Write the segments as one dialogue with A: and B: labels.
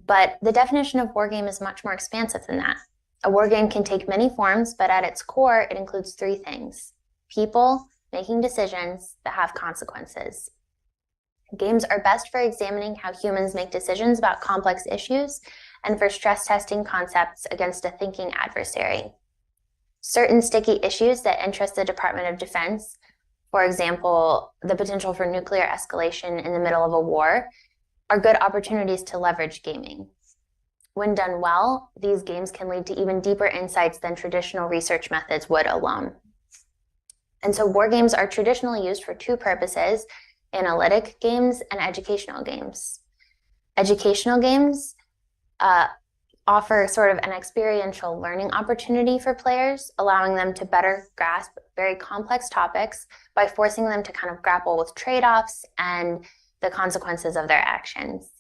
A: But the definition of war game is much more expansive than that. A war game can take many forms, but at its core, it includes three things: people making decisions that have consequences. Games are best for examining how humans make decisions about complex issues and for stress testing concepts against a thinking adversary. Certain sticky issues that interest the Department of Defense, for example, the potential for nuclear escalation in the middle of a war, are good opportunities to leverage gaming. When done well, these games can lead to even deeper insights than traditional research methods would alone. And so war games are traditionally used for two purposes: analytic games and educational games. Educational games offer sort of an experiential learning opportunity for players, allowing them to better grasp very complex topics by forcing them to kind of grapple with trade-offs and the consequences of their actions.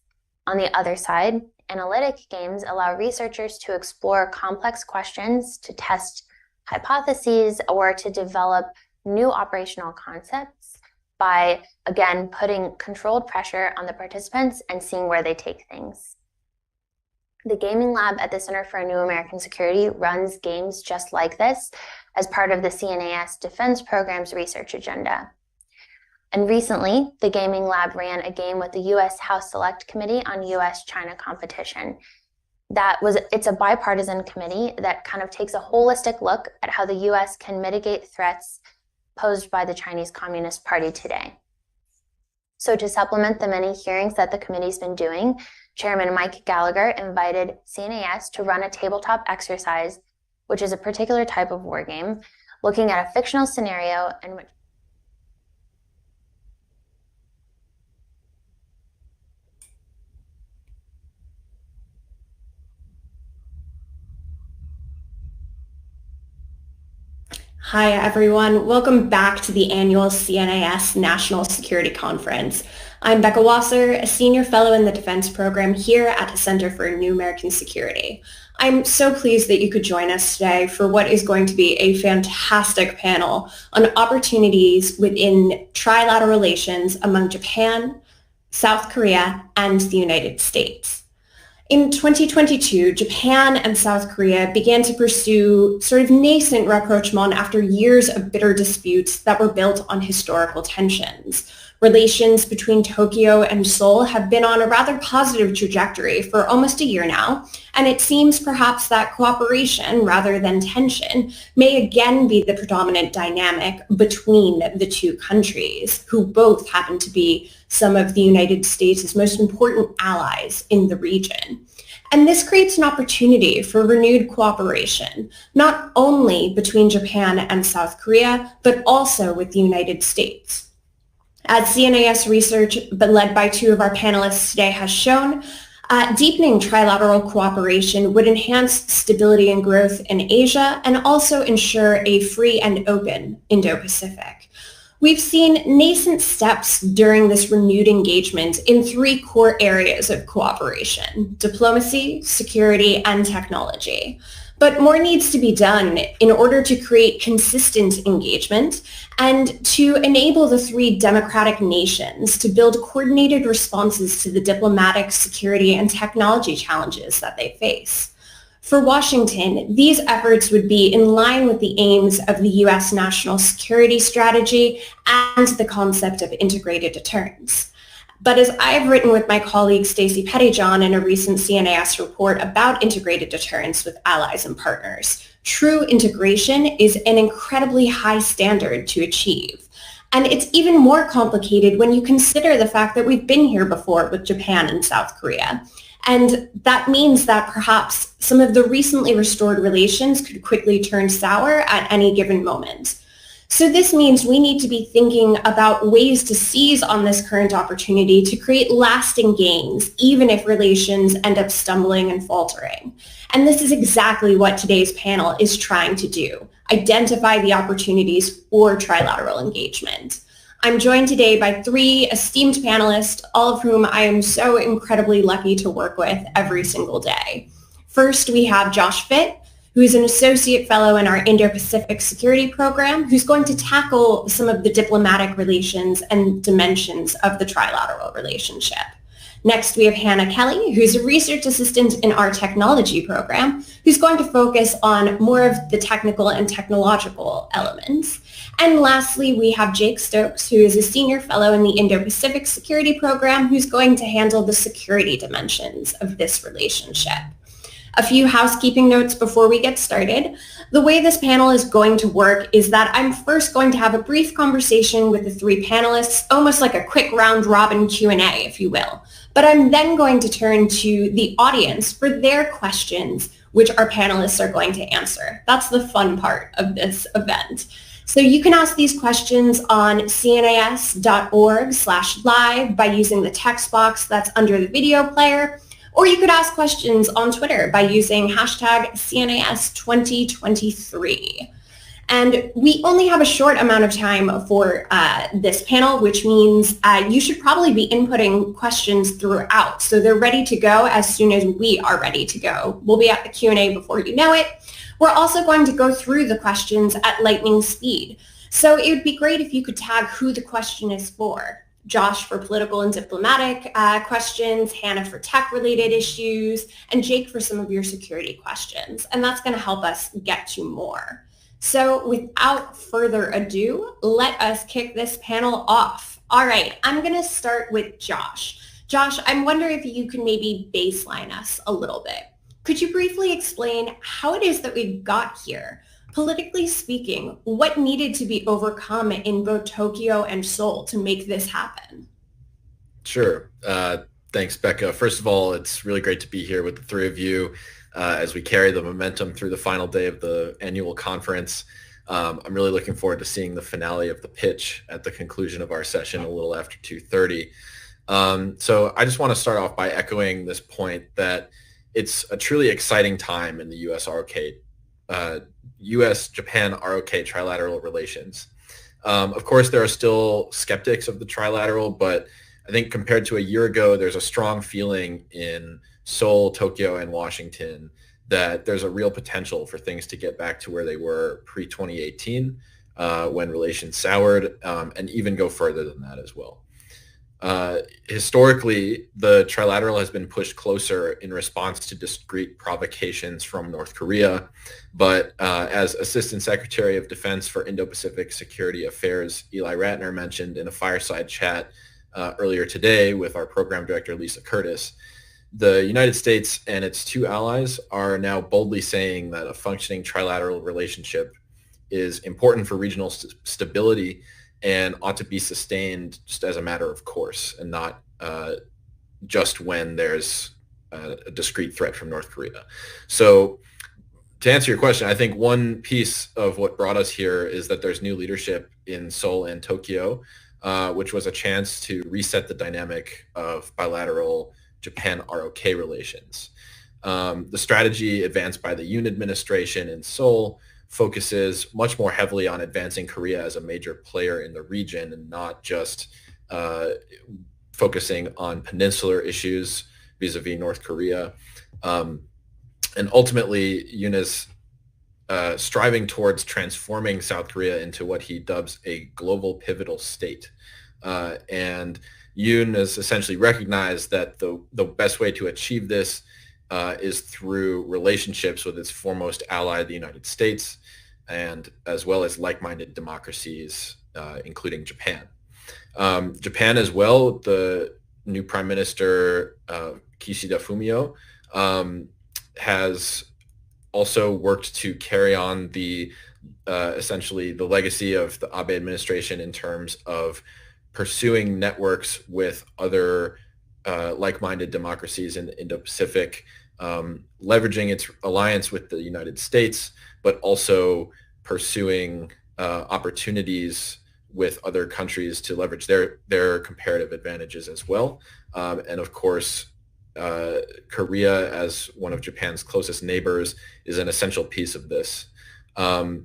A: On the other side, analytic games allow researchers to explore complex questions, to test hypotheses, or to develop new operational concepts by, again, putting controlled pressure on the participants and seeing where they take things. The Gaming Lab at the Center for a New American Security runs games just like this as part of the CNAS Defense Program's research agenda. And recently, the Gaming Lab ran a game with the U.S. House Select Committee on U.S.-China competition. It's a bipartisan committee that kind of takes a holistic look at how the U.S. can mitigate threats posed by the Chinese Communist Party today. So to supplement the many hearings that the committee's been doing, Chairman Mike Gallagher invited CNAS to run a tabletop exercise, which is a particular type of war game, looking at a fictional scenario in which
B: Hi, everyone. Welcome back to the annual CNAS National Security Conference. I'm Becca Wasser, a senior fellow in the defense program here at the Center for New American Security. I'm so pleased that you could join us today for what is going to be a fantastic panel on opportunities within trilateral relations among Japan, South Korea, and the United States. In 2022, Japan and South Korea began to pursue sort of nascent rapprochement after years of bitter disputes that were built on historical tensions. Relations between Tokyo and Seoul have been on a rather positive trajectory for almost a year now, and it seems perhaps that cooperation rather than tension may again be the predominant dynamic between the two countries, who both happen to be some of the United States' most important allies in the region. And this creates an opportunity for renewed cooperation, not only between Japan and South Korea, but also with the United States. As CNAS research, but led by two of our panelists today, has shown, deepening trilateral cooperation would enhance stability and growth in Asia and also ensure a free and open Indo-Pacific. We've seen nascent steps during this renewed engagement in three core areas of cooperation: diplomacy, security, and technology. But more needs to be done in order to create consistent engagement and to enable the three democratic nations to build coordinated responses to the diplomatic, security, and technology challenges that they face. For Washington, these efforts would be in line with the aims of the U.S. national security strategy and the concept of integrated deterrence. But as I've written with my colleague Stacey Pettyjohn in a recent CNAS report about integrated deterrence with allies and partners, true integration is an incredibly high standard to achieve. And it's even more complicated when you consider the fact that we've been here before with Japan and South Korea. And that means that perhaps some of the recently restored relations could quickly turn sour at any given moment. So this means we need to be thinking about ways to seize on this current opportunity to create lasting gains, even if relations end up stumbling and faltering. And this is exactly what today's panel is trying to do: identify the opportunities for trilateral engagement. I'm joined today by three esteemed panelists, all of whom I am so incredibly lucky to work with every single day. First, we have Josh Fitt, who is an associate fellow in our Indo-Pacific Security Program, who's going to tackle some of the diplomatic relations and dimensions of the trilateral relationship. Next, we have Hannah Kelley, who's a research assistant in our technology program, who's going to focus on more of the technical and technological elements. And lastly, we have Jake Stokes, who is a senior fellow in the Indo-Pacific Security Program, who's going to handle the security dimensions of this relationship. A few housekeeping notes before we get started. The way this panel is going to work is that I'm first going to have a brief conversation with the three panelists, almost like a quick round robin Q&A, if you will. But I'm then going to turn to the audience for their questions, which our panelists are going to answer. That's the fun part of this event. So you can ask these questions on cnas.org/live by using the text box that's under the video player, or you could ask questions on Twitter by using hashtag CNAS2023. And we only have a short amount of time for this panel, which means you should probably be inputting questions throughout. So they're ready to go as soon as we are ready to go. We'll be at the Q&A before you know it. We're also going to go through the questions at lightning speed. So it would be great if you could tag who the question is for. Josh for political and diplomatic questions, Hannah for tech-related issues, and Jake for some of your security questions. And that's going to help us get to more. So without further ado, let us kick this panel off. All right, I'm going to start with Josh. Josh, I'm wondering if you could maybe baseline us a little bit. Could you briefly explain how it is that we got here? Politically speaking, what needed to be overcome in both Tokyo and Seoul to make this happen?
C: Sure. Thanks, Becca. First of all, it's really great to be here with the three of you as we carry the momentum through the final day of the annual conference. I'm really looking forward to seeing the finale of the pitch at the conclusion of our session a little after 2:30. So I just want to start off by echoing this point that it's a truly exciting time in the U.S.-Japan-ROK trilateral relations. Of course, there are still skeptics of the trilateral, but I think compared to a year ago, there's a strong feeling in Seoul, Tokyo, and Washington that there's a real potential for things to get back to where they were pre-2018 when relations soured, and even go further than that as well. Historically, the trilateral has been pushed closer in response to discrete provocations from North Korea, but as Assistant Secretary of Defense for Indo-Pacific Security Affairs Eli Ratner mentioned in a fireside chat earlier today with our Program Director Lisa Curtis, the United States and its two allies are now boldly saying that a functioning trilateral relationship is important for regional stability and ought to be sustained just as a matter of course and not just when there's a discrete threat from North Korea. So to answer your question, I think one piece of what brought us here is that there's new leadership in Seoul and Tokyo, which was a chance to reset the dynamic of bilateral Japan-ROK relations. The strategy advanced by the Yoon administration in Seoul focuses much more heavily on advancing Korea as a major player in the region and not just focusing on peninsular issues vis-a-vis North Korea. And ultimately, Yoon is striving towards transforming South Korea into what he dubs a global pivotal state. And Yoon has essentially recognized that the best way to achieve this is through relationships with its foremost ally, the United States, and as well as like-minded democracies, including Japan. Japan as well, the new Prime Minister Kishida Fumio has also worked to carry on the essentially the legacy of the Abe administration in terms of pursuing networks with other like-minded democracies in the Indo-Pacific, leveraging its alliance with the United States, but also pursuing opportunities with other countries to leverage their comparative advantages as well. And of course, Korea, as one of Japan's closest neighbors, is an essential piece of this. I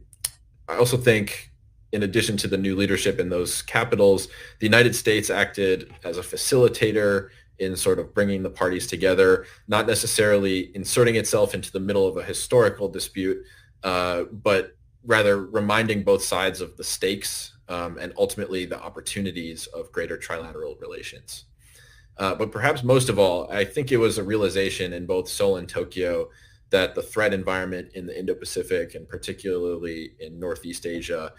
C: also think, in addition to the new leadership in those capitals, the United States acted as a facilitator in sort of bringing the parties together, not necessarily inserting itself into the middle of a historical dispute, but rather reminding both sides of the stakes and ultimately the opportunities of greater trilateral relations. But perhaps most of all, I think it was a realization in both Seoul and Tokyo that the threat environment in the Indo-Pacific and particularly in Northeast Asia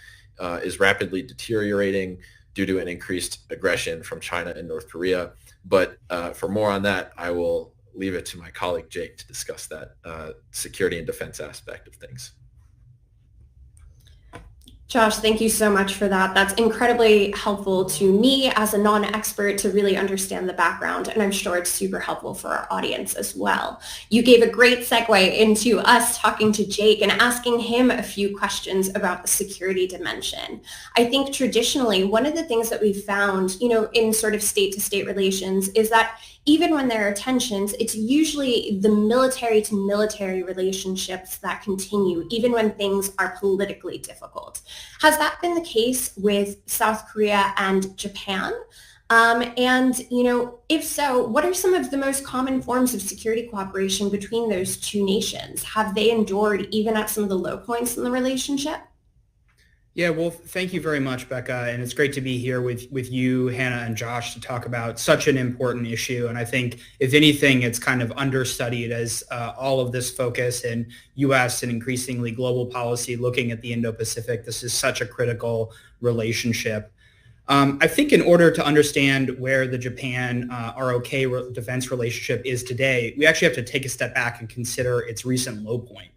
C: is rapidly deteriorating due to an increased aggression from China and North Korea. But for more on that, I will leave it to my colleague Jake to discuss that security and defense aspect of things.
B: Josh, thank you so much for that. That's incredibly helpful to me as a non-expert to really understand the background, and I'm sure it's super helpful for our audience as well. You gave a great segue into us talking to Jake and asking him a few questions about the security dimension. I think traditionally, one of the things that we've found, in sort of state-to-state relations is that even when there are tensions, it's usually the military to military relationships that continue, even when things are politically difficult. Has that been the case with South Korea and Japan? If so, what are some of the most common forms of security cooperation between those two nations? Have they endured even at some of the low points in the relationship?
D: Yeah, well, thank you very much, Becca. And it's great to be here with you, Hannah, and Josh to talk about such an important issue. And I think, if anything, it's kind of understudied as all of this focus in U.S. and increasingly global policy looking at the Indo-Pacific. This is such a critical relationship. I think in order to understand where the Japan-ROK defense relationship is today, we actually have to take a step back and consider its recent low point.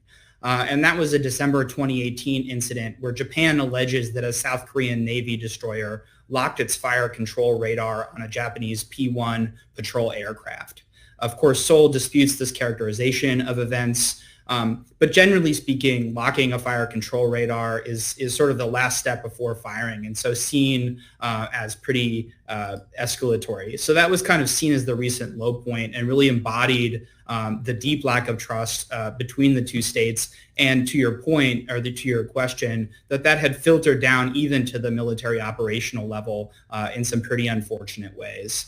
D: And that was a December 2018 incident where Japan alleges that a South Korean Navy destroyer locked its fire control radar on a Japanese P-1 patrol aircraft. Of course, Seoul disputes this characterization of events, but generally speaking, locking a fire control radar is sort of the last step before firing, and so seen as pretty escalatory. So that was kind of seen as the recent low point and really embodied the deep lack of trust between the two states. And to your point, or to your question, that had filtered down even to the military operational level in some pretty unfortunate ways.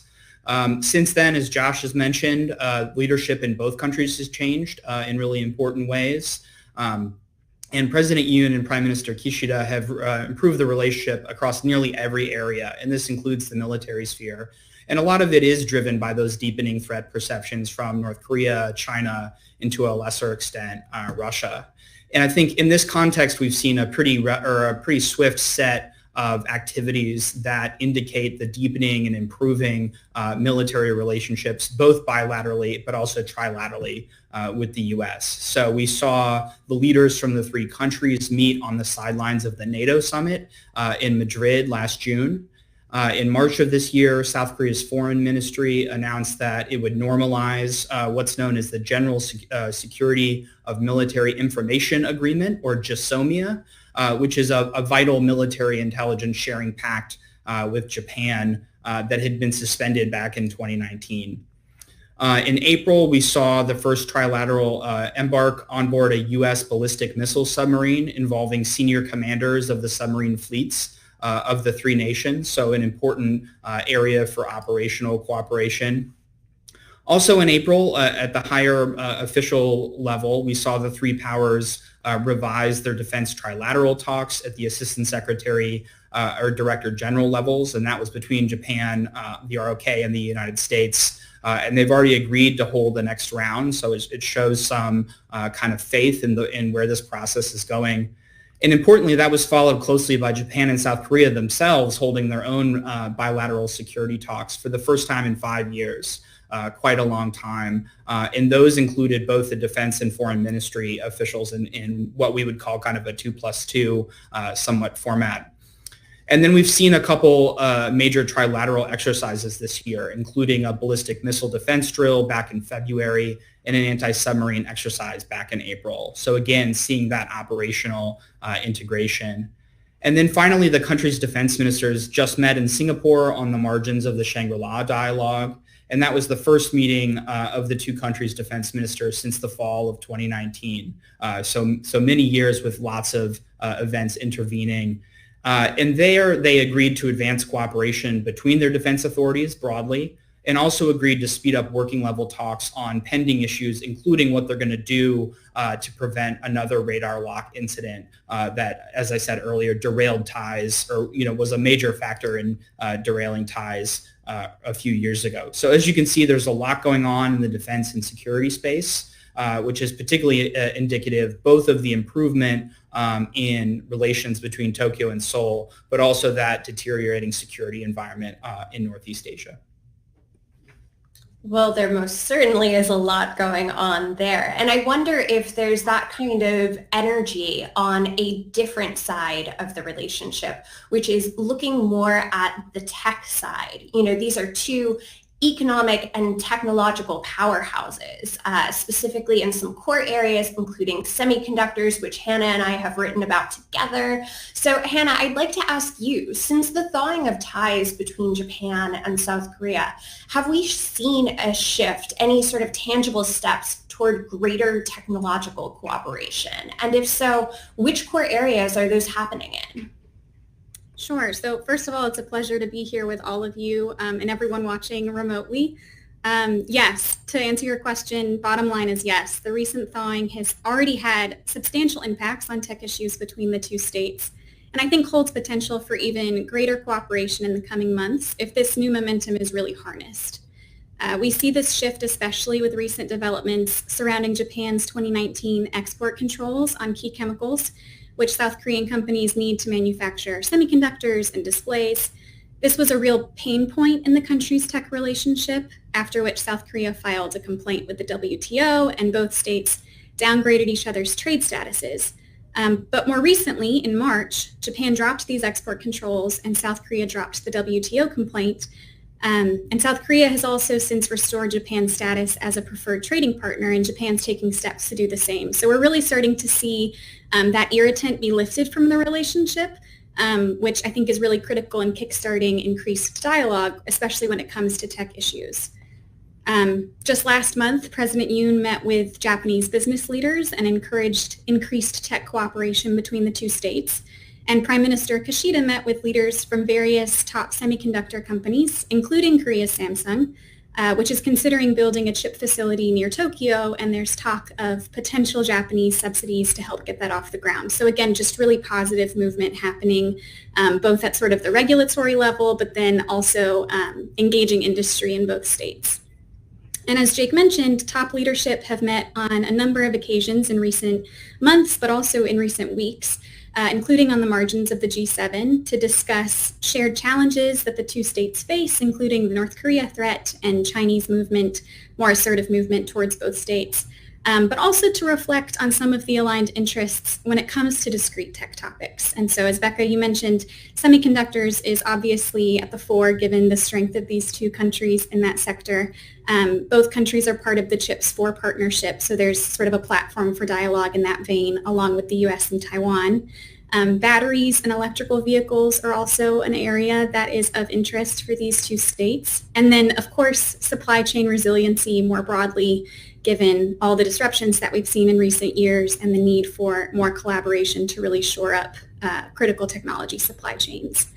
D: Since then, as Josh has mentioned, leadership in both countries has changed in really important ways. And President Yoon and Prime Minister Kishida have improved the relationship across nearly every area, and this includes the military sphere. And a lot of it is driven by those deepening threat perceptions from North Korea, China, and to a lesser extent, Russia. And I think in this context, we've seen a pretty swift set of activities that indicate the deepening and improving military relationships, both bilaterally but also trilaterally with the U.S. So we saw the leaders from the three countries meet on the sidelines of the NATO summit in Madrid last June. In March of this year, South Korea's foreign ministry announced that it would normalize what's known as the General Security of Military Information Agreement, or GSOMIA, which is a vital military intelligence sharing pact with Japan that had been suspended back in 2019. In April, we saw the first trilateral embark on board a U.S. ballistic missile submarine involving senior commanders of the submarine fleets of the three nations, so an important area for operational cooperation. Also in April, at the higher official level, we saw the three powers revise their defense trilateral talks at the Assistant Secretary or Director General levels, and that was between Japan, the ROK, and the United States. And they've already agreed to hold the next round, so it shows some kind of faith in where this process is going. And importantly, that was followed closely by Japan and South Korea themselves holding their own bilateral security talks for the first time in 5 years, quite a long time. And those included both the defense and foreign ministry officials in what we would call kind of a 2+2 somewhat format. And then we've seen a couple major trilateral exercises this year, including a ballistic missile defense drill back in February and an anti-submarine exercise back in April. So again, seeing that operational integration. And then finally, the country's defense ministers just met in Singapore on the margins of the Shangri-La dialogue. And that was the first meeting of the two countries' defense ministers since the fall of 2019. So many years with lots of events intervening. And there they agreed to advance cooperation between their defense authorities broadly, and also agreed to speed up working level talks on pending issues, including what they're going to do to prevent another radar lock incident that, as I said earlier, derailed ties or was a major factor in derailing ties a few years ago. So as you can see, there's a lot going on in the defense and security space, which is particularly indicative both of the improvement in relations between Tokyo and Seoul, but also that deteriorating security environment in Northeast Asia.
B: Well, there most certainly is a lot going on there. And I wonder if there's that kind of energy on a different side of the relationship, which is looking more at the tech side. These are two economic and technological powerhouses, specifically in some core areas, including semiconductors, which Hannah and I have written about together. So Hannah, I'd like to ask you, since the thawing of ties between Japan and South Korea, have we seen a shift, any sort of tangible steps toward greater technological cooperation? And if so, which core areas are those happening in?
E: Sure. So first of all, it's a pleasure to be here with all of you and everyone watching remotely. Yes, to answer your question, bottom line is yes. The recent thawing has already had substantial impacts on tech issues between the two states, and I think holds potential for even greater cooperation in the coming months if this new momentum is really harnessed. We see this shift especially with recent developments surrounding Japan's 2019 export controls on key chemicals, which South Korean companies need to manufacture semiconductors and displays. This was a real pain point in the country's tech relationship, after which South Korea filed a complaint with the WTO, and both states downgraded each other's trade statuses. But more recently, in March, Japan dropped these export controls and South Korea dropped the WTO complaint. And South Korea has also since restored Japan's status as a preferred trading partner, and Japan's taking steps to do the same. So we're really starting to see that irritant be lifted from the relationship, which I think is really critical in kickstarting increased dialogue, especially when it comes to tech issues. Just last month, President Yoon met with Japanese business leaders and encouraged increased tech cooperation between the two states. And Prime Minister Kishida met with leaders from various top semiconductor companies, including Korea's Samsung, which is considering building a chip facility near Tokyo, and there's talk of potential Japanese subsidies to help get that off the ground. So again, just really positive movement happening, both at sort of the regulatory level, but then also engaging industry in both states. And as Jake mentioned, top leadership have met on a number of occasions in recent months, but also in recent weeks, including on the margins of the G7, to discuss shared challenges that the two states face, including the North Korea threat and Chinese movement, more assertive movement towards both states, but also to reflect on some of the aligned interests when it comes to discrete tech topics. And so as Becca, you mentioned, semiconductors is obviously at the fore given the strength of these two countries in that sector. Both countries are part of the CHIPS 4 partnership, so there's sort of a platform for dialogue in that vein, along with the US and Taiwan. Batteries and electrical vehicles are also an area that is of interest for these two states. And then, of course, supply chain resiliency more broadly, given all the disruptions that we've seen in recent years and the need for more collaboration to really shore up critical technology supply chains.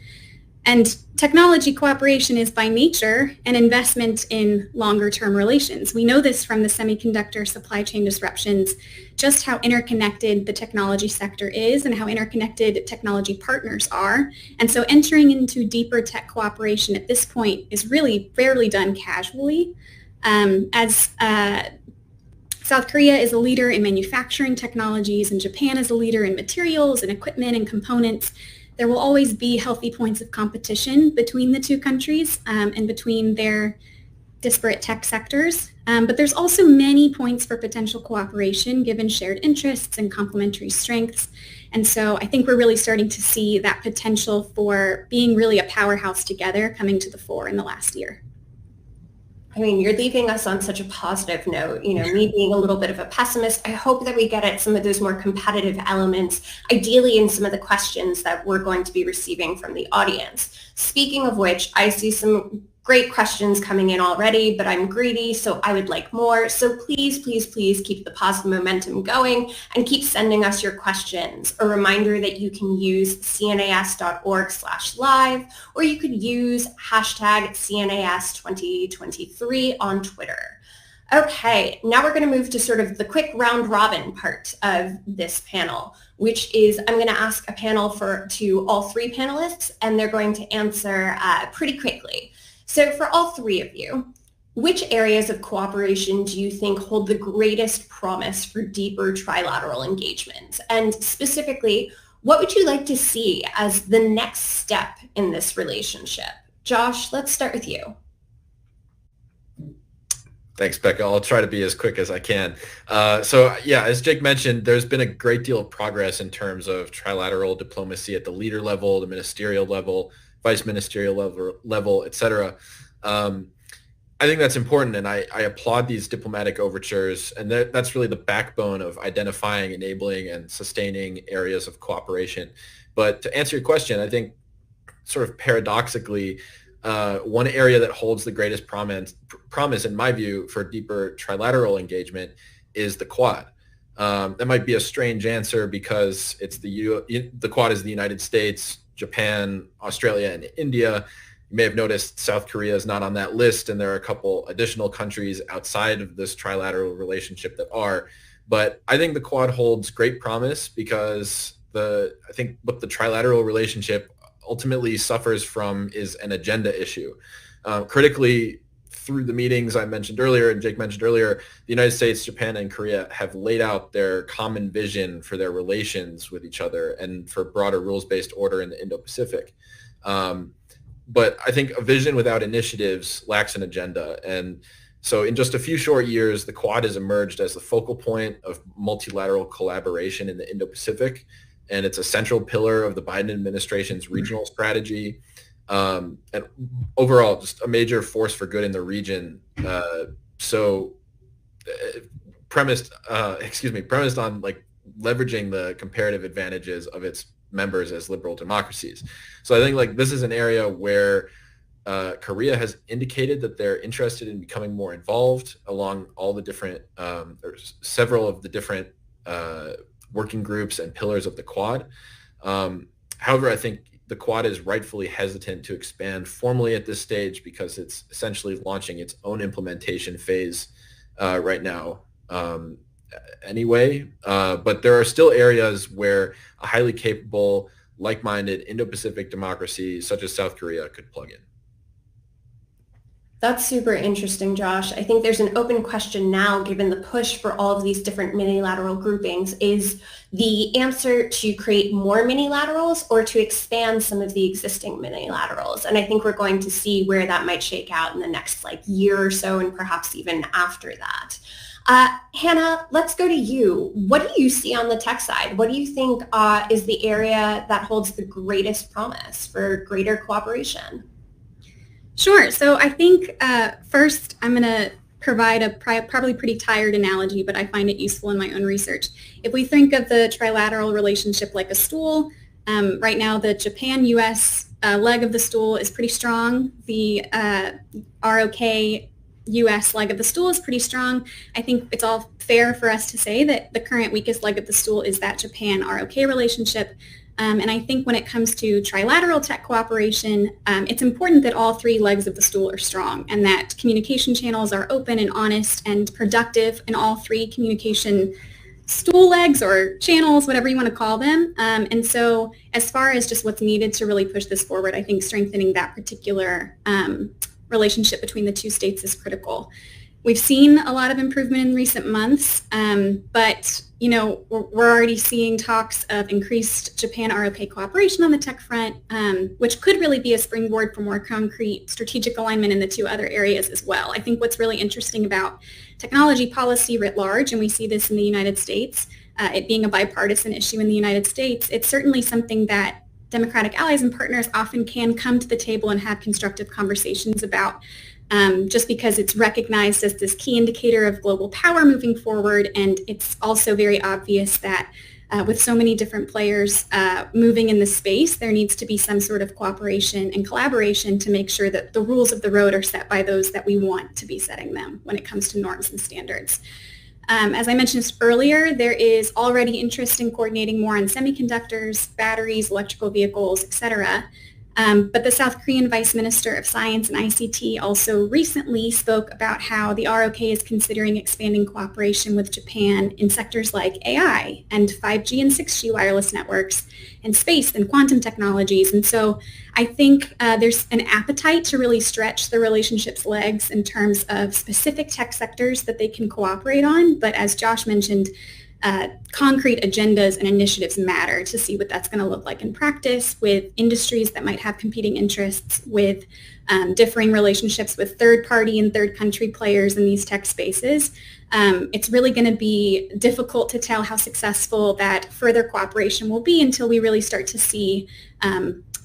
E: And technology cooperation is by nature an investment in longer-term relations. We know this from the semiconductor supply chain disruptions, just how interconnected the technology sector is and how interconnected technology partners are. And so entering into deeper tech cooperation at this point is really rarely done casually. South Korea is a leader in manufacturing technologies, and Japan is a leader in materials and equipment and components. There will always be healthy points of competition between the two countries and between their disparate tech sectors. But there's also many points for potential cooperation given shared interests and complementary strengths. And so I think we're really starting to see that potential for being really a powerhouse together coming to the fore in the last year.
B: I mean, you're leaving us on such a positive note. Me being a little bit of a pessimist, I hope that we get at some of those more competitive elements, ideally in some of the questions that we're going to be receiving from the audience. Speaking of which, I see some great questions coming in already, but I'm greedy, so I would like more. So please, please, please keep the positive momentum going and keep sending us your questions. A reminder that you can use cnas.org/live, or you could use hashtag CNAS2023 on Twitter. Okay, now we're going to move to sort of the quick round robin part of this panel, which is I'm going to ask a panel to all three panelists, and they're going to answer pretty quickly. So for all three of you, which areas of cooperation do you think hold the greatest promise for deeper trilateral engagement? And specifically, what would you like to see as the next step in this relationship? Josh, let's start with you.
C: Thanks, Becca. I'll try to be as quick as I can. So yeah, as Jake mentioned, there's been a great deal of progress in terms of trilateral diplomacy at the leader level, the ministerial level, vice ministerial level, et cetera. I think that's important, and I applaud these diplomatic overtures, and that's really the backbone of identifying, enabling, and sustaining areas of cooperation. But to answer your question, I think sort of paradoxically, one area that holds the greatest promise, in my view, for deeper trilateral engagement is the Quad. That might be a strange answer because it's the Quad is the United States, Japan, Australia, and India. You may have noticed South Korea is not on that list, and there are a couple additional countries outside of this trilateral relationship that are. But I think the Quad holds great promise because I think what the trilateral relationship ultimately suffers from is an agenda issue. Critically, through the meetings I mentioned earlier and Jake mentioned earlier, the United States, Japan, and Korea have laid out their common vision for their relations with each other and for broader rules-based order in the Indo-Pacific. But I think a vision without initiatives lacks an agenda. And so in just a few short years, the Quad has emerged as the focal point of multilateral collaboration in the Indo-Pacific. And it's a central pillar of the Biden administration's regional strategy. And overall, just a major force for good in the region. Premised on like leveraging the comparative advantages of its members as liberal democracies. So I think like this is an area where Korea has indicated that they're interested in becoming more involved along all the different, or several of the different working groups and pillars of the Quad. However, I think the Quad is rightfully hesitant to expand formally at this stage because it's essentially launching its own implementation phase right now anyway. But there are still areas where a highly capable, like-minded Indo-Pacific democracy such as South Korea could plug in.
B: That's super interesting, Josh. I think there's an open question now, given the push for all of these different minilateral groupings. Is the answer to create more minilaterals or to expand some of the existing minilaterals? And I think we're going to see where that might shake out in the next year or so, and perhaps even after that. Hannah, let's go to you. What do you see on the tech side? What do you think is the area that holds the greatest promise for greater cooperation?
E: Sure. So I think first I'm going to provide a probably pretty tired analogy, but I find it useful in my own research. If we think of the trilateral relationship like a stool, right now the Japan-US leg of the stool is pretty strong. The ROK U.S. leg of the stool is pretty strong. I think it's all fair for us to say that the current weakest leg of the stool is that Japan-ROK relationship. And I think when it comes to trilateral tech cooperation, it's important that all three legs of the stool are strong and that communication channels are open and honest and productive in all three communication stool legs or channels, whatever you want to call them. And so as far as just what's needed to really push this forward, I think strengthening that particular relationship between the two states is critical. We've seen a lot of improvement in recent months, but we're already seeing talks of increased Japan-ROK cooperation on the tech front, which could really be a springboard for more concrete strategic alignment in the two other areas as well. I think what's really interesting about technology policy writ large, and we see this in the United States, it being a bipartisan issue in the United States, it's certainly something that Democratic allies and partners often can come to the table and have constructive conversations about, just because it's recognized as this key indicator of global power moving forward. And it's also very obvious that with so many different players moving in the space, there needs to be some sort of cooperation and collaboration to make sure that the rules of the road are set by those that we want to be setting them when it comes to norms and standards. As I mentioned earlier, there is already interest in coordinating more on semiconductors, batteries, electrical vehicles, etc. But the South Korean Vice Minister of Science and ICT also recently spoke about how the ROK is considering expanding cooperation with Japan in sectors like AI and 5G and 6G wireless networks and space and quantum technologies. And so I think there's an appetite to really stretch the relationship's legs in terms of specific tech sectors that they can cooperate on. But as Josh mentioned, concrete agendas and initiatives matter to see what that's going to look like in practice with industries that might have competing interests, with differing relationships with third party and third country players in these tech spaces. It's really going to be difficult to tell how successful that further cooperation will be until we really start to see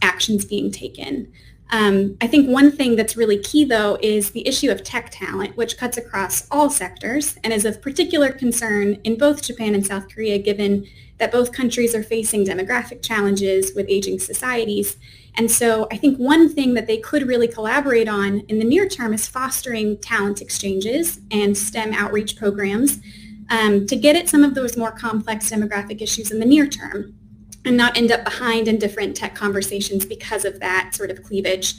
E: actions being taken. I think one thing that's really key, though, is the issue of tech talent, which cuts across all sectors and is of particular concern in both Japan and South Korea, given that both countries are facing demographic challenges with aging societies. And so I think one thing that they could really collaborate on in the near term is fostering talent exchanges and STEM outreach programs to get at some of those more complex demographic issues in the near term, and not end up behind in different tech conversations because of that sort of cleavage.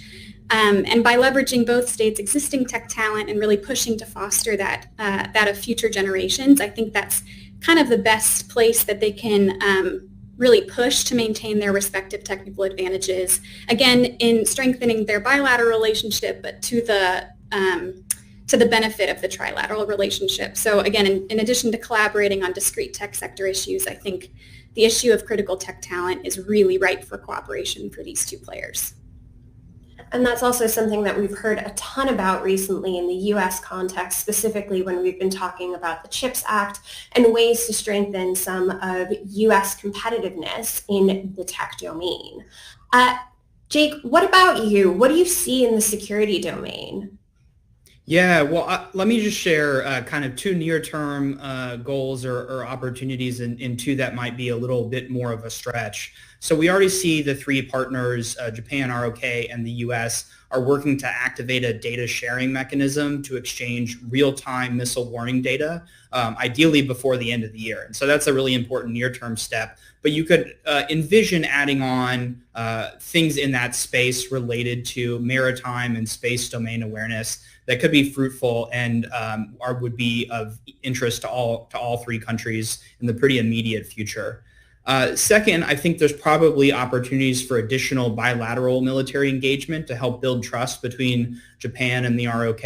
E: And by leveraging both states' existing tech talent and really pushing to foster that of future generations, I think that's kind of the best place that they can really push to maintain their respective technical advantages. Again, in strengthening their bilateral relationship, but to the benefit of the trilateral relationship. So again, in addition to collaborating on discrete tech sector issues, I think the issue of critical tech talent is really ripe for cooperation for these two players.
B: And that's also something that we've heard a ton about recently in the U.S. context, specifically when we've been talking about the CHIPS Act and ways to strengthen some of U.S. competitiveness in the tech domain. Jake, what about you? What do you see in the security domain?
D: Yeah, well, let me just share kind of two near-term goals or opportunities and two that might be a little bit more of a stretch. So we already see the three partners, Japan-ROK and the U.S., are working to activate a data sharing mechanism to exchange real-time missile warning data, ideally before the end of the year. And so that's a really important near-term step. But you could envision adding on things in that space related to maritime and space domain awareness that could be fruitful and would be of interest to all three countries in the pretty immediate future. Second, I think there's probably opportunities for additional bilateral military engagement to help build trust between Japan and the ROK,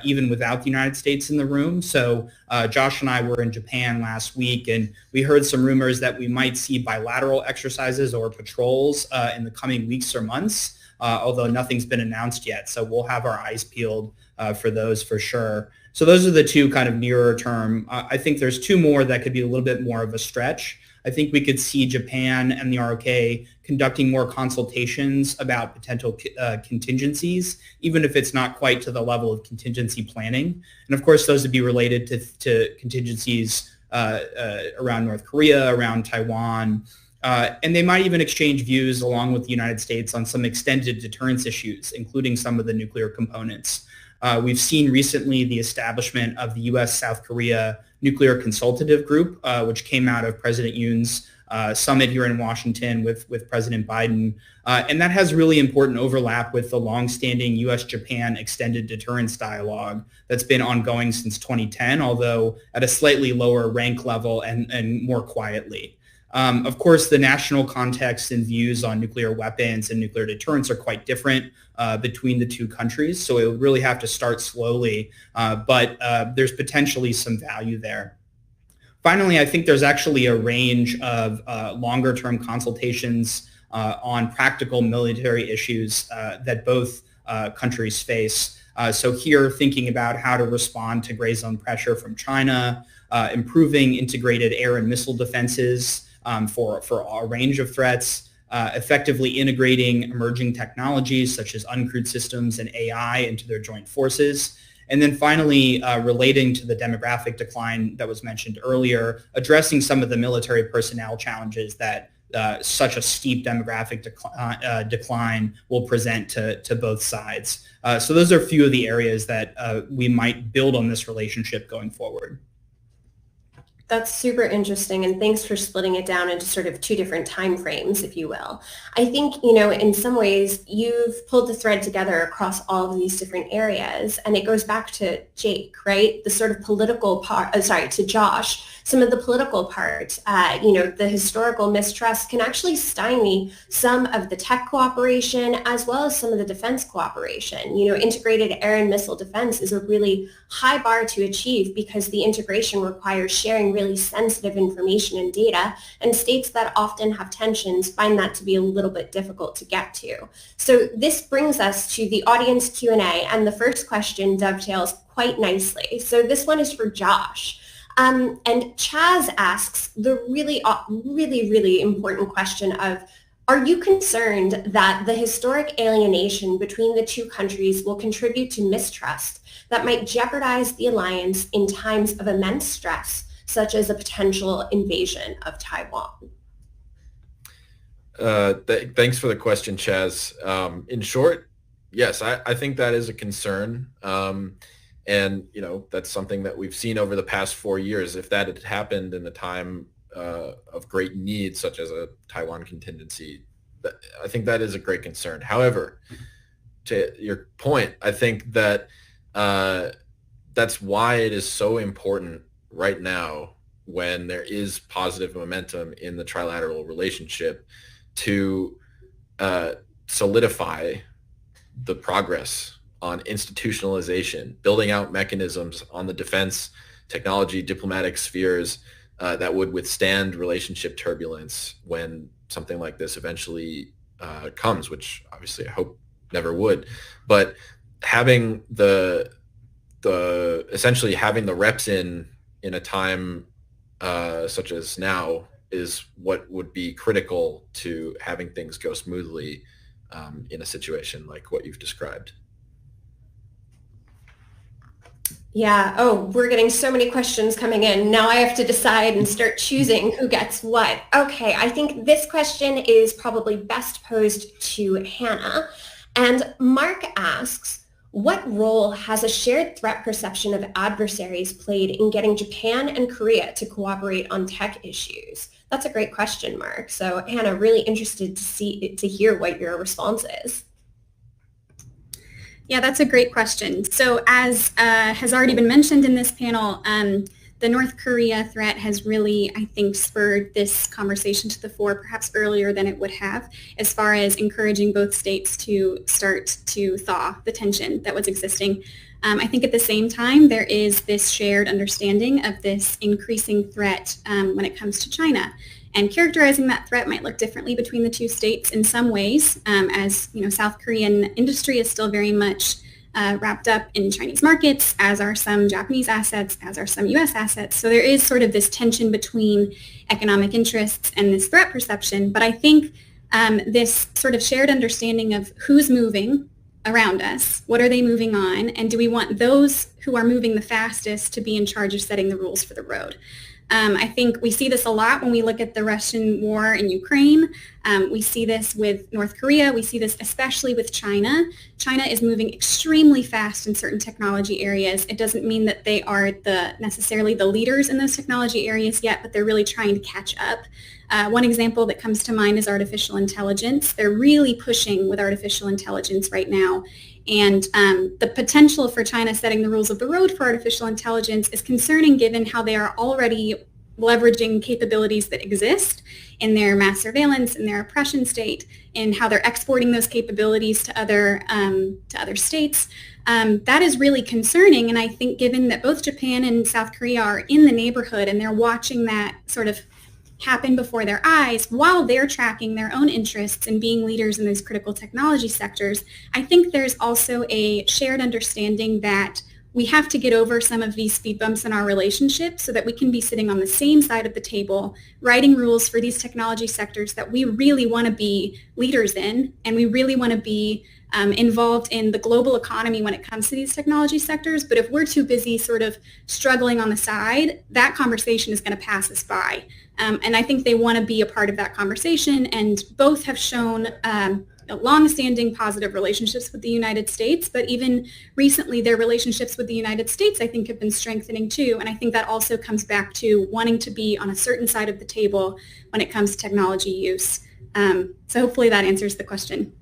D: even without the United States in the room. So Josh and I were in Japan last week, and we heard some rumors that we might see bilateral exercises or patrols in the coming weeks or months, although nothing's been announced yet. So we'll have our eyes peeled for those for sure. So those are the two kind of nearer term. I think there's two more that could be a little bit more of a stretch. I think we could see Japan and the ROK conducting more consultations about potential contingencies, even if it's not quite to the level of contingency planning. And of course, those would be related to contingencies around North Korea, around Taiwan, and they might even exchange views along with the United States on some extended deterrence issues, including some of the nuclear components. We've seen recently the establishment of the U.S.-South Korea Nuclear Consultative Group, which came out of President Yoon's summit here in Washington with President Biden. And that has really important overlap with the longstanding U.S.-Japan extended deterrence dialogue that's been ongoing since 2010, although at a slightly lower rank level and more quietly. Of course, the national context and views on nuclear weapons and nuclear deterrence are quite different between the two countries, so it would really have to start slowly, but there's potentially some value there. Finally, I think there's actually a range of longer-term consultations on practical military issues that both countries face. So here, thinking about how to respond to gray zone pressure from China, improving integrated air and missile defenses, for a range of threats, effectively integrating emerging technologies such as uncrewed systems and AI into their joint forces, And then finally, relating to the demographic decline that was mentioned earlier, addressing some of the military personnel challenges that such a steep demographic decline will present to both sides. So those are a few of the areas that we might build on this relationship going forward.
B: That's super interesting, and thanks for splitting it down into sort of two different time frames, if you will. I think, in some ways, you've pulled the thread together across all of these different areas, and it goes back to Jake, right? The sort of political part, to Josh, some of the political part, the historical mistrust can actually stymie some of the tech cooperation as well as some of the defense cooperation. Integrated air and missile defense is a really high bar to achieve because the integration requires sharing really sensitive information and data, and states that often have tensions find that to be a little bit difficult to get to. So this brings us to the audience Q&A, and the first question dovetails quite nicely. So this one is for Josh. And Chaz asks the really, really important question of, are you concerned that the historic alienation between the two countries will contribute to mistrust that might jeopardize the alliance in times of immense stress, such as a potential invasion of Taiwan?
C: Thanks for the question, Chaz. In short, yes, I think that is a concern. And, that's something that we've seen over the past 4 years. If that had happened in the time of great need, such as a Taiwan contingency, I think that is a great concern. However, to your point, I think that that's why it is so important right now, when there is positive momentum in the trilateral relationship, to solidify the progress on institutionalization, building out mechanisms on the defense, technology, diplomatic spheres that would withstand relationship turbulence when something like this eventually comes, which obviously I hope never would. But having essentially having the reps in a time such as now is what would be critical to having things go smoothly in a situation like what you've described.
B: Yeah. Oh, we're getting so many questions coming in. Now I have to decide and start choosing who gets what. Okay. I think this question is probably best posed to Hannah. And Mark asks, what role has a shared threat perception of adversaries played in getting Japan and Korea to cooperate on tech issues? That's a great question, Mark. So Hannah, really interested to hear what your response is.
E: Yeah, that's a great question. So as has already been mentioned in this panel, the North Korea threat has really, I think, spurred this conversation to the fore perhaps earlier than it would have, as far as encouraging both states to start to thaw the tension that was existing. I think at the same time, there is this shared understanding of this increasing threat when it comes to China. And characterizing that threat might look differently between the two states in some ways, as South Korean industry is still very much wrapped up in Chinese markets, as are some Japanese assets, as are some U.S. assets. So there is sort of this tension between economic interests and this threat perception. But I think this sort of shared understanding of who's moving around us, what are they moving on, and do we want those who are moving the fastest to be in charge of setting the rules for the road? I think we see this a lot when we look at the Russian war in Ukraine. We see this with North Korea. We see this especially with China. China is moving extremely fast in certain technology areas. It doesn't mean that they are necessarily the leaders in those technology areas yet, but they're really trying to catch up. One example that comes to mind is artificial intelligence. They're really pushing with artificial intelligence right now. And the potential for China setting the rules of the road for artificial intelligence is concerning given how they are already leveraging capabilities that exist in their mass surveillance, in their oppression state, and how they're exporting those capabilities to other states. That is really concerning. And I think given that both Japan and South Korea are in the neighborhood and they're watching that sort of happen before their eyes while they're tracking their own interests and being leaders in these critical technology sectors, I think there's also a shared understanding that we have to get over some of these speed bumps in our relationship so that we can be sitting on the same side of the table, writing rules for these technology sectors that we really want to be leaders in, and we really want to be involved in the global economy when it comes to these technology sectors. But if we're too busy sort of struggling on the side, that conversation is going to pass us by. And I think they want to be a part of that conversation, and both have shown long-standing positive relationships with the United States, but even recently their relationships with the United States, I think, have been strengthening too. And I think that also comes back to wanting to be on a certain side of the table when it comes to technology use. So hopefully that answers the question.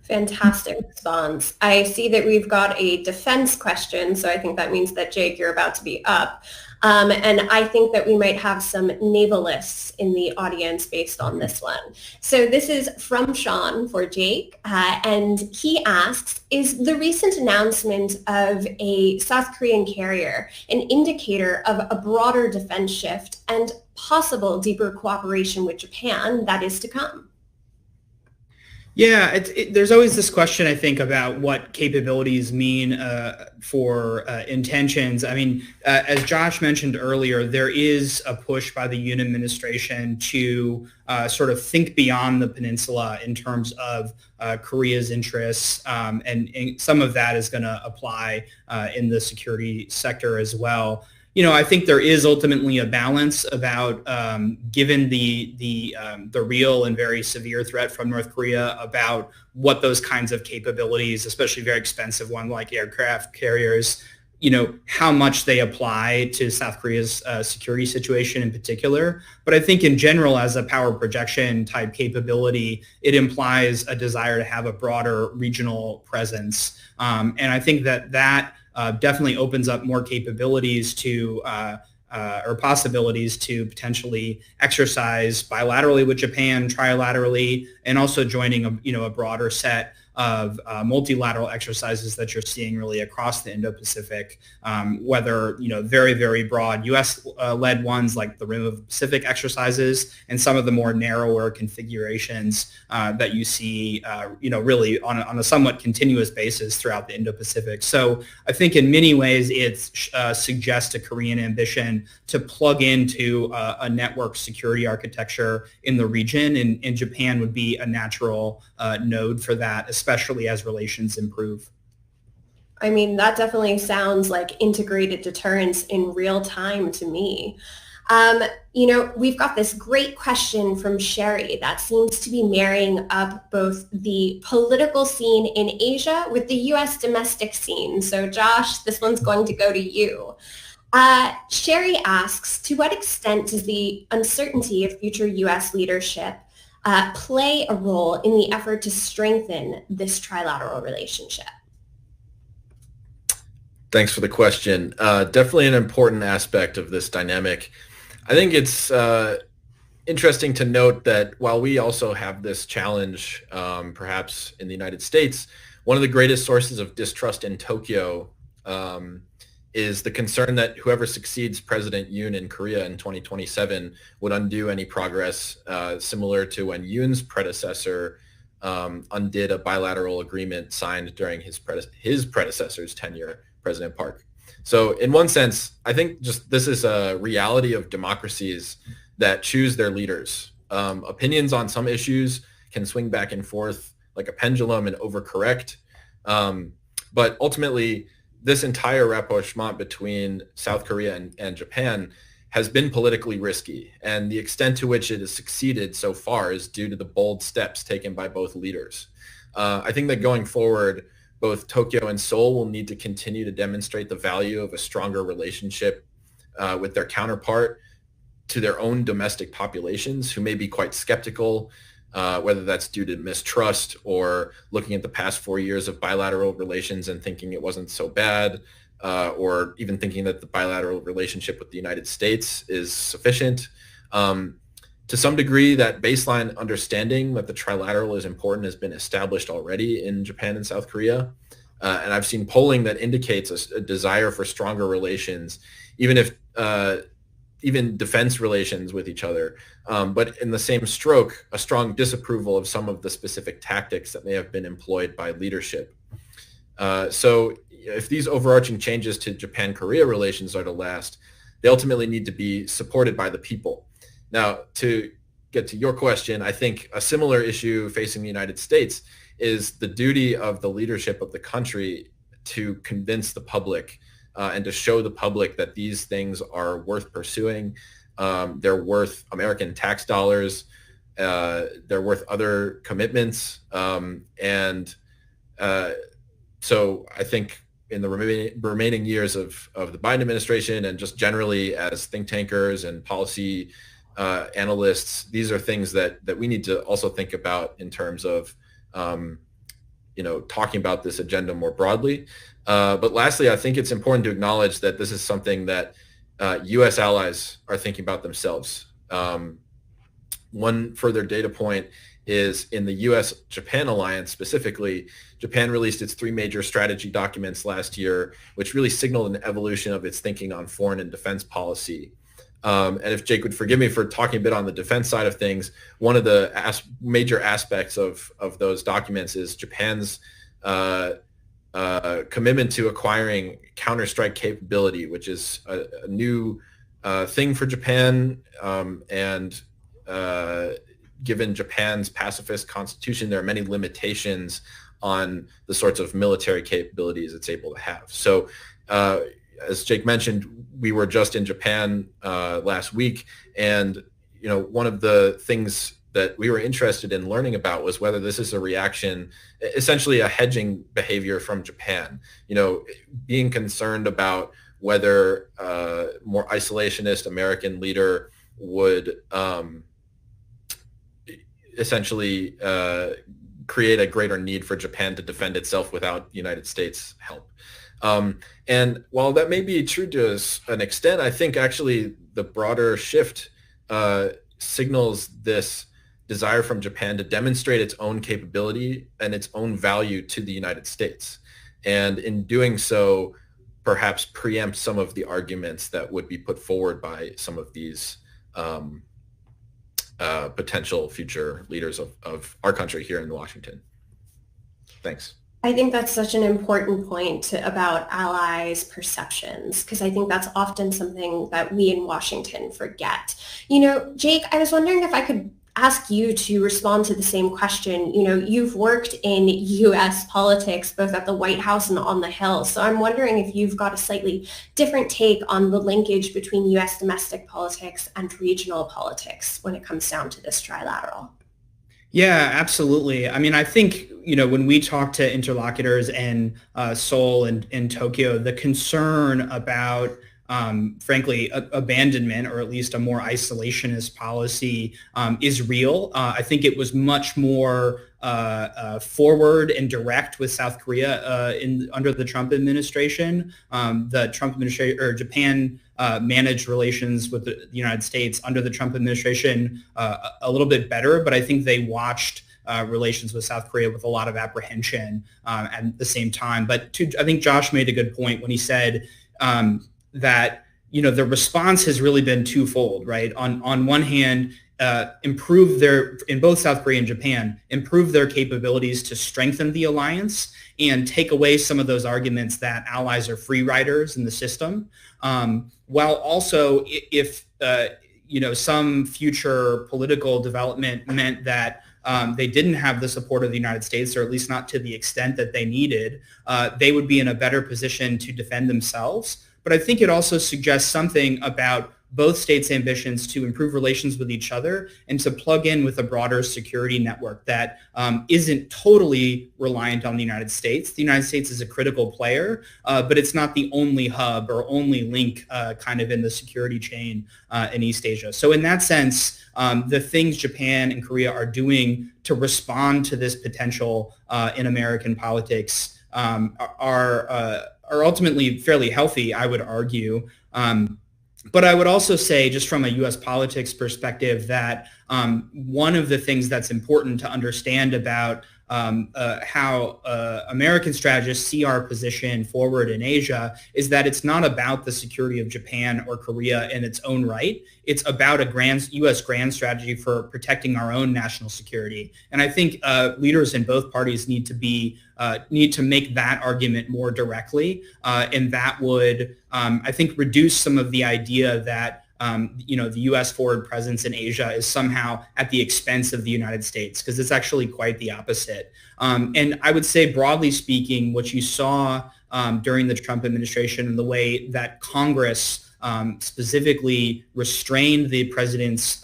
B: Fantastic response. I see that we've got a defense question, so I think that means that, Jake, you're about to be up. And I think that we might have some navalists in the audience based on this one. So this is from Sean for Jake, and he asks, is the recent announcement of a South Korean carrier an indicator of a broader defense shift and possible deeper cooperation with Japan that is to come?
D: Yeah, there's always this question, I think, about what capabilities mean for intentions. I mean, as Josh mentioned earlier, there is a push by the Yoon administration to sort of think beyond the peninsula in terms of Korea's interests, and some of that is going to apply in the security sector as well. You know, I think there is ultimately a balance about, given the real and very severe threat from North Korea, about what those kinds of capabilities, especially very expensive ones like aircraft carriers, you know, how much they apply to South Korea's security situation in particular. But I think in general, as a power projection type capability, it implies a desire to have a broader regional presence. And I think that definitely opens up more capabilities to or possibilities to potentially exercise bilaterally with Japan, trilaterally, and also joining a broader set of multilateral exercises that you're seeing really across the Indo-Pacific, whether, very, very broad U.S.-led ones like the Rim of the Pacific exercises, and some of the more narrower configurations that you see, really on a somewhat continuous basis throughout the Indo-Pacific. So I think in many ways it suggests a Korean ambition to plug into a network security architecture in the region, and Japan would be a natural node for that, especially as relations improve.
B: I mean, that definitely sounds like integrated deterrence in real time to me. We've got this great question from Sherry that seems to be marrying up both the political scene in Asia with the U.S. domestic scene. So Josh, this one's going to go to you. Sherry asks, to what extent does the uncertainty of future U.S. leadership play a role in the effort to strengthen this trilateral relationship?
C: Thanks for the question. Definitely an important aspect of this dynamic. I think it's interesting to note that while we also have this challenge, perhaps in the United States, one of the greatest sources of distrust in Tokyo is the concern that whoever succeeds President Yoon in Korea in 2027 would undo any progress similar to when Yoon's predecessor undid a bilateral agreement signed during his predecessor's tenure, President Park. So in one sense, I think just this is a reality of democracies that choose their leaders. Opinions on some issues can swing back and forth like a pendulum and overcorrect. But ultimately, this entire rapprochement between South Korea and Japan has been politically risky, and the extent to which it has succeeded so far is due to the bold steps taken by both leaders. I think that going forward, both Tokyo and Seoul will need to continue to demonstrate the value of a stronger relationship with their counterpart to their own domestic populations, who may be quite skeptical, whether that's due to mistrust or looking at the past 4 years of bilateral relations and thinking it wasn't so bad, or even thinking that the bilateral relationship with the United States is sufficient. To some degree, that baseline understanding that the trilateral is important has been established already in Japan and South Korea. And I've seen polling that indicates a desire for stronger relations, even defense relations with each other. But in the same stroke, a strong disapproval of some of the specific tactics that may have been employed by leadership. So if these overarching changes to Japan-Korea relations are to last, they ultimately need to be supported by the people. Now, to get to your question, I think a similar issue facing the United States is the duty of the leadership of the country to convince the public and to show the public that these things are worth pursuing. They're worth American tax dollars. They're worth other commitments. So I think in the remaining years of the Biden administration, and just generally as think tankers and policy analysts, these are things that we need to also think about in terms of talking about this agenda more broadly. But lastly, I think it's important to acknowledge that this is something that U.S. allies are thinking about themselves. One further data point is in the U.S.-Japan alliance specifically, Japan released its 3 major strategy documents last year, which really signaled an evolution of its thinking on foreign and defense policy. And if Jake would forgive me for talking a bit on the defense side of things, one of the major aspects of those documents is Japan's commitment to acquiring counter-strike capability, which is a new thing for Japan. Given Japan's pacifist constitution, there are many limitations on the sorts of military capabilities it's able to have. So as Jake mentioned, we were just in Japan last week, and one of the things that we were interested in learning about was whether this is a reaction, essentially a hedging behavior from Japan, being concerned about whether a more isolationist American leader would essentially create a greater need for Japan to defend itself without the United States help. And while that may be true to an extent, I think actually the broader shift signals this desire from Japan to demonstrate its own capability and its own value to the United States. And in doing so, perhaps preempt some of the arguments that would be put forward by some of these potential future leaders of our country here in Washington. Thanks.
B: I think that's such an important point about allies' perceptions, because I think that's often something that we in Washington forget. Jake, I was wondering if I could ask you to respond to the same question. You've worked in U.S. politics, both at the White House and on the Hill. So I'm wondering if you've got a slightly different take on the linkage between U.S. domestic politics and regional politics when it comes down to this trilateral.
D: Yeah, absolutely. I mean, I think, when we talk to interlocutors in Seoul and Tokyo, the concern about frankly, abandonment, or at least a more isolationist policy, is real. I think it was much more forward and direct with South Korea under the Trump administration. The Trump administration, or Japan, managed relations with the United States under the Trump administration a little bit better, but I think they watched relations with South Korea with a lot of apprehension at the same time. But I think Josh made a good point when he said that the response has really been twofold, right? On one hand, in both South Korea and Japan, improve their capabilities to strengthen the alliance and take away some of those arguments that allies are free riders in the system, while also if some future political development meant that they didn't have the support of the United States, or at least not to the extent that they needed, they would be in a better position to defend themselves. But I think it also suggests something about both states' ambitions to improve relations with each other and to plug in with a broader security network that isn't totally reliant on the United States. The United States is a critical player, but it's not the only hub or only link kind of in the security chain in East Asia. So in that sense, the things Japan and Korea are doing to respond to this potential in American politics are ultimately fairly healthy, I would argue. But I would also say, just from a U.S. politics perspective, that one of the things that's important to understand about how American strategists see our position forward in Asia is that it's not about the security of Japan or Korea in its own right. It's about a U.S. grand strategy for protecting our own national security. And I think leaders in both parties need to make that argument more directly, and that would, I think, reduce some of the idea that the U.S. forward presence in Asia is somehow at the expense of the United States, because it's actually quite the opposite. And I would say, broadly speaking, what you saw during the Trump administration and the way that Congress specifically restrained the president's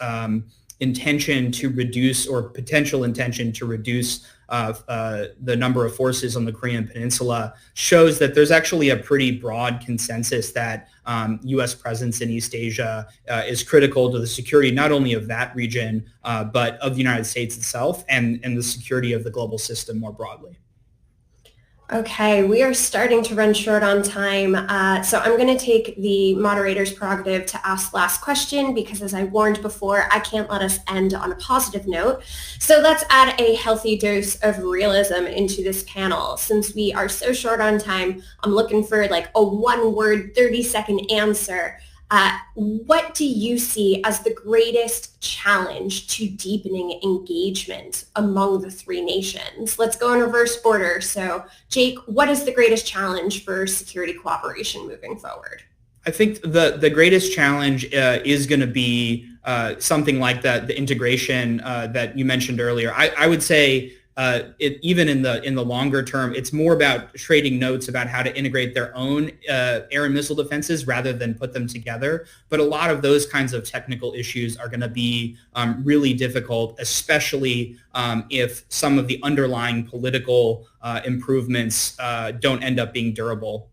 D: intention to reduce, or potential intention to reduce, the number of forces on the Korean Peninsula, shows that there's actually a pretty broad consensus that U.S. presence in East Asia is critical to the security not only of that region, but of the United States itself and the security of the global system more broadly.
B: Okay, we are starting to run short on time, so I'm going to take the moderator's prerogative to ask the last question, because as I warned before, I can't let us end on a positive note. So let's add a healthy dose of realism into this panel. Since we are so short on time, I'm looking for like a one-word, 30-second answer. What do you see as the greatest challenge to deepening engagement among the three nations? Let's go in reverse order. So, Jake, what is the greatest challenge for security cooperation moving forward?
D: I think the greatest challenge is going to be something like the integration that you mentioned earlier. I would say even in the longer term, it's more about trading notes about how to integrate their own air and missile defenses rather than put them together. But a lot of those kinds of technical issues are going to be really difficult, especially if some of the underlying political improvements don't end up being durable.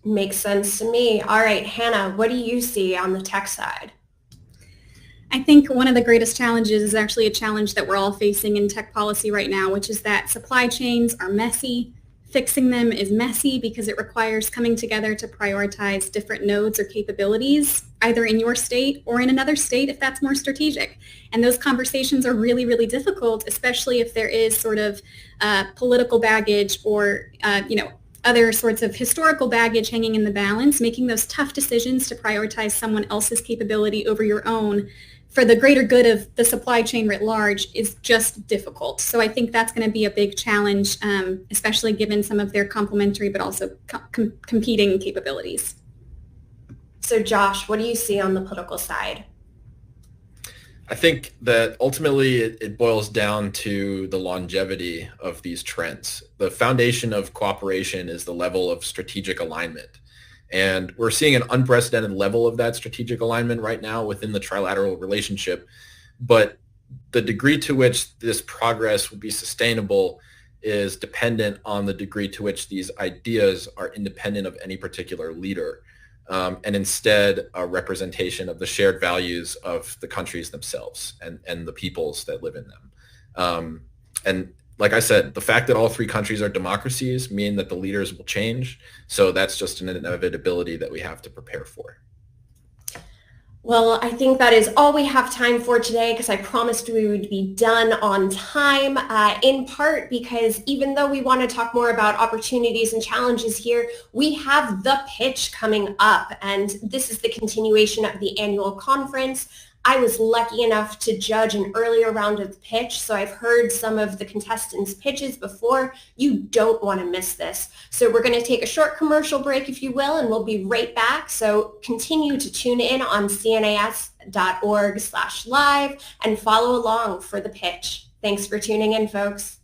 B: Makes sense to me. All right, Hannah, what do you see on the tech side?
E: I think one of the greatest challenges is actually a challenge that we're all facing in tech policy right now, which is that supply chains are messy. Fixing them is messy because it requires coming together to prioritize different nodes or capabilities, either in your state or in another state if that's more strategic. And those conversations are really, really difficult, especially if there is sort of political baggage or, other sorts of historical baggage hanging in the balance. Making those tough decisions to prioritize someone else's capability over your own for the greater good of the supply chain writ large is just difficult. So I think that's going to be a big challenge, especially given some of their complementary but also competing capabilities.
B: So Josh, what do you see on the political side?
C: I think that ultimately it boils down to the longevity of these trends. The foundation of cooperation is the level of strategic alignment. And we're seeing an unprecedented level of that strategic alignment right now within the trilateral relationship. But the degree to which this progress will be sustainable is dependent on the degree to which these ideas are independent of any particular leader, and instead a representation of the shared values of the countries themselves and the peoples that live in them. And like I said, the fact that all three countries are democracies mean that the leaders will change. So that's just an inevitability that we have to prepare for.
B: Well, I think that is all we have time for today, because I promised we would be done on time, in part because even though we want to talk more about opportunities and challenges here, we have the pitch coming up, and this is the continuation of the annual conference. I was lucky enough to judge an earlier round of the pitch, so I've heard some of the contestants' pitches before. You don't want to miss this. So we're going to take a short commercial break, if you will, and we'll be right back. So continue to tune in on cnas.org/live and follow along for the pitch. Thanks for tuning in, folks.